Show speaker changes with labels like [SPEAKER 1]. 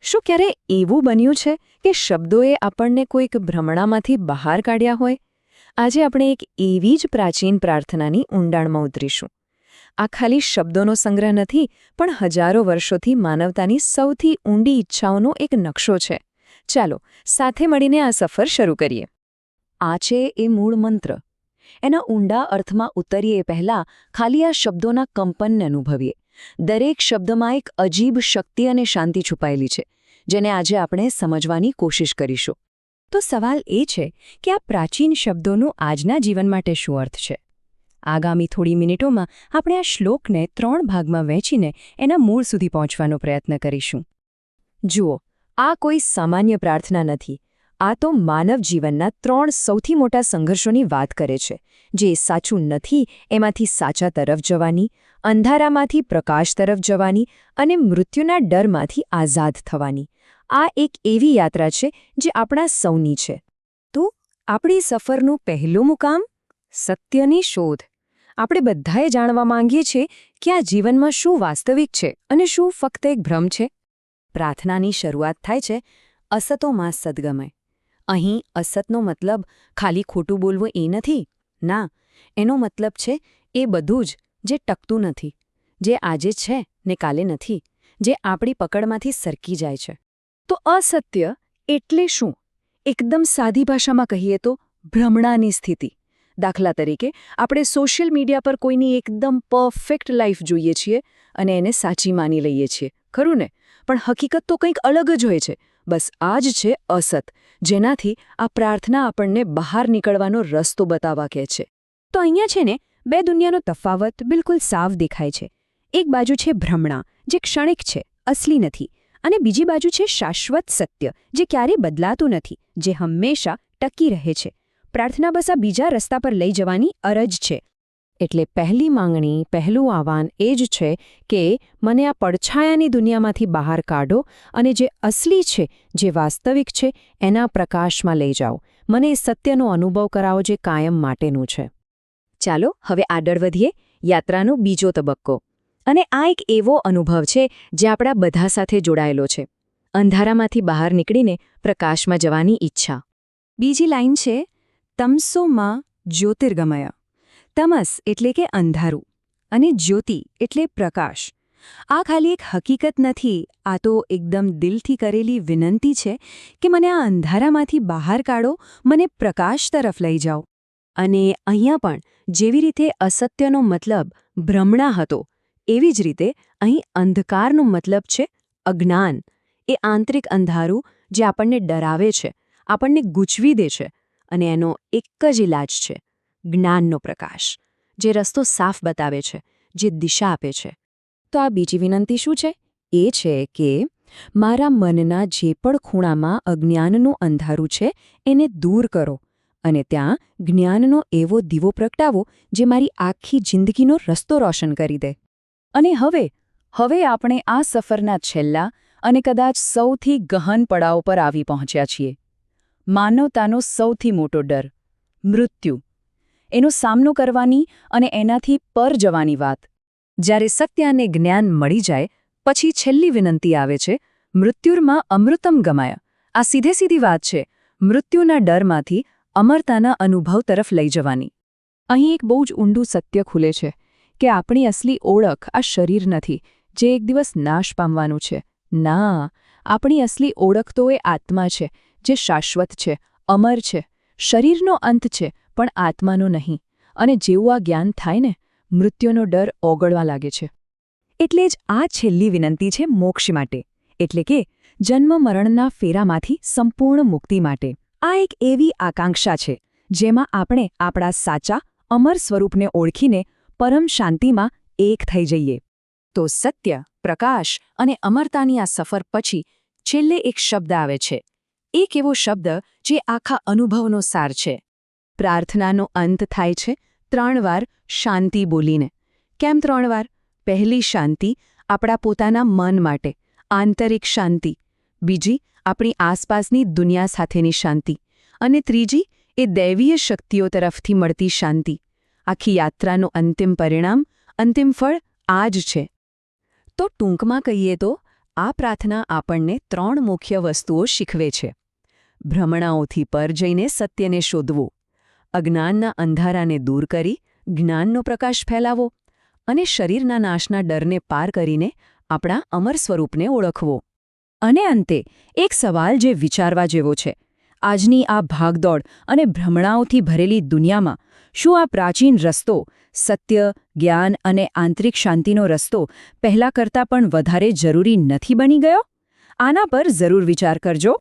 [SPEAKER 1] શું ક્યારે એવું બન્યું છે કે શબ્દોએ આપણને કોઈક ભ્રમણામાંથી બહાર કાઢ્યા હોય? આજે આપણે એક એવી જ પ્રાચીન પ્રાર્થનાની ઊંડાણમાં ઉતરીશું. આ ખાલી શબ્દોનો સંગ્રહ નથી, પણ હજારો વર્ષોથી માનવતાની સૌથી ઊંડી ઈચ્છાઓનો એક નકશો છે. ચાલો સાથે મળીને આ સફર શરૂ કરીએ. આ છે એ મૂળ મંત્ર. એના ઊંડા અર્થમાં ઉતરીએ પહેલાં ખાલી આ શબ્દોના કંપનને અનુભવીએ. દરેક શબ્દમાં એક અજીબ શક્તિ અને શાંતિ છુપાયેલી છે, જેને આજે આપણે સમજવાની કોશિશ કરીશું. તો સવાલ એ છે કે આ પ્રાચીન શબ્દોનું આજના જીવન માટે શું અર્થ છે? આગામી થોડી મિનિટોમાં આપણે આ શ્લોકને 3 ભાગમાં વહેંચીને એના મૂળ સુધી પહોંચવાનો પ્રયત્ન કરીશું. જુઓ, આ કોઈ સામાન્ય પ્રાર્થના નથી. આ તો માનવ જીવનના 3 સૌથી મોટા સંઘર્ષોની વાત કરે છે, જે સાચું નથી એમાંથી સાચા તરફ જવાની, અંધારામાંથી પ્રકાશ તરફ જવાની અને મૃત્યુના ડરમાંથી આઝાદ થવાની. આ એક એવી યાત્રા છે જે આપણા સૌની છે. તો આપણી સફરનું પહેલું મુકામ? સત્યની શોધ. આપણે બધાએ જાણવા માંગીએ છીએ કે આ જીવનમાં શું વાસ્તવિક છે અને શું ફક્ત એક ભ્રમ છે. પ્રાર્થનાની શરૂઆત થાય છે અસતોમાં સદ્ગમય. અહીં અસતનો મતલબ ખાલી ખોટું બોલવું એ નથી. ના, એનો મતલબ છે એ બધું જ જે ટકતું નથી, જે આજે છે ને કાલે નથી, જે આપણી પકડમાંથી સરકી જાય છે. તો અસત્ય એટલે શું? એકદમ સાદી ભાષામાં કહીએ તો ભ્રમણાની સ્થિતિ. દાખલા તરીકે, આપણે સોશિયલ મીડિયા પર કોઈની એકદમ પરફેક્ટ લાઈફ જોઈએ છીએ અને એને સાચી માની લઈએ છીએ, ખરું ને? પણ હકીકત તો કંઈક અલગ જ હોય છે. બસ આ જ છે અસત, જેનાથી આ પ્રાર્થના આપણને બહાર નીકળવાનો રસ્તો બતાવવા કહે છે. તો અહીંયા છે ને, બે દુનિયાનો તફાવત બિલકુલ સાફ દેખાય છે. એક બાજુ છે ભ્રમણા, જે ક્ષણિક છે, અસલી નથી, અને બીજી બાજુ છે શાશ્વત સત્ય, જે ક્યારેય બદલાતું નથી, જે હંમેશા ટકી રહે છે. પ્રાર્થના બસ આ બીજા રસ્તા પર લઈ જવાની અરજ છે. એટલે પહેલી માંગણી, પહેલું આહ્વાન એ જ છે કે મને આ પડછાયાની દુનિયામાંથી બહાર કાઢો અને જે અસલી છે, જે વાસ્તવિક છે, એના પ્રકાશમાં લઈ જાઓ. મને એ સત્યનો અનુભવ કરાવો જે કાયમ માટેનું છે. ચાલો હવે આગળ વધીએ. યાત્રાનો બીજો તબક્કો. અને આ એક એવો અનુભવ છે જે આપણા બધા સાથે જોડાયેલો છે. અંધારામાંથી બહાર નીકળીને પ્રકાશમાં જવાની ઈચ્છા. બીજી લાઈન છે તમસોમાં જ્યોતિર્ગમય. તમસ એટલે કે અંધારું અને જ્યોતિ એટલે પ્રકાશ. આ ખાલી એક હકીકત નથી, આ તો એકદમ દિલથી કરેલી વિનંતી છે કે મને આ અંધારામાંથી બહાર કાઢો, મને પ્રકાશ તરફ લઈ જાઓ. અને અહીંયા પણ જેવી રીતે અસત્યનો મતલબ ભ્રમણા હતો, એવી જ રીતે અહીં અંધકારનો મતલબ છે અજ્ઞાન. એ આંતરિક અંધારું જે આપણને ડરાવે છે, આપણને ગૂંચવી દે છે. અને એનો એક જ ઇલાજ છે જ્ઞાનનો પ્રકાશ, જે રસ્તો સાફ બતાવે છે, જે દિશા આપે છે. તો આ બીજી વિનંતી શું છે? એ છે કે મારા મનના જે પણ ખૂણામાં અજ્ઞાનનું અંધારું છે એને દૂર કરો અને ત્યાં જ્ઞાનનો એવો દીવો પ્રગટાવો જે મારી આખી જિંદગીનો રસ્તો રોશન કરી દે. અને હવે આપણે આ સફરના છેલ્લા અને કદાચ સૌથી ગહન પડાવ પર આવી પહોંચ્યા છીએ. માનવતાનો સૌથી મોટો ડર, મૃત્યુ. એનો સામનો કરવાની અને એનાથી પર જવાની વાત. જ્યારે સત્ય અને જ્ઞાન મળી જાય પછી છેલ્લી વિનંતી આવે છે મૃત્યુર્માં અમૃતમ ગમાય. આ સીધી વાત છે મૃત્યુના ડરમાંથી અમરતાના અનુભવ તરફ લઈ જવાની. અહીં એક બહુ જ ઊંડું સત્ય ખુલે છે કે આપણી અસલી ઓળખ આ શરીર નથી જે એક દિવસ નાશ પામવાનું છે. ના, આપણી અસલી ઓળખ તો એ આત્મા છે જે શાશ્વત છે, અમર છે. શરીરનો અંત છે પણ આત્માનો નહીં. અને જેવું આ જ્ઞાન થાય ને, મૃત્યુનો ડર ઓગળવા લાગે છે. એટલે જ આ છેલ્લી વિનંતી છે મોક્ષ માટે, એટલે કે જન્મ મરણના ફેરામાંથી સંપૂર્ણ મુક્તિ માટે. આ એક એવી આકાંક્ષા છે જેમાં આપણે આપણા સાચા અમર સ્વરૂપને ઓળખીને પરમ શાંતિમાં એક થઈ જઈએ. તો સત્ય, પ્રકાશ અને અમરતાની આ સફર પછી છેલ્લે એક શબ્દ આવે છે. એક એવો શબ્દ જે આખા અનુભવનો સાર છે. પ્રાર્થનાનો અંત થાય છે 3 વાર શાંતિ બોલીને. કેમ 3 વાર? પહેલી શાંતિ આપણા પોતાના મન માટે, આંતરિક શાંતિ. બીજી આપણી આસપાસની દુનિયા સાથેની શાંતિ. અને ત્રીજી એ દૈવીય શક્તિઓ તરફથી મળતી શાંતિ. આખી યાત્રાનું અંતિમ પરિણામ, અંતિમ ફળ આ જ છે. તો ટૂંકમાં કહીએ તો આ પ્રાર્થના આપણને 3 મુખ્ય વસ્તુઓ શીખવે છે. ભ્રમણાઓથી પર જઈને સત્યને શોધવું, અજ્ઞાનના અંધારાને દૂર કરી જ્ઞાનનો પ્રકાશ ફેલાવો અને શરીરના નાશના ડરને પાર કરીને આપણા અમર સ્વરૂપને ઓળખવો. અને અંતે એક સવાલ જે વિચારવા જેવો છે. આજની આ ભાગદોડ અને ભ્રમણાઓથી ભરેલી દુનિયામાં શું આ પ્રાચીન રસ્તો, સત્ય, જ્ઞાન અને આંતરિક શાંતિનો રસ્તો પહેલા કરતાં પણ વધારે જરૂરી નથી બની ગયો? આના પર જરૂર વિચાર કરજો.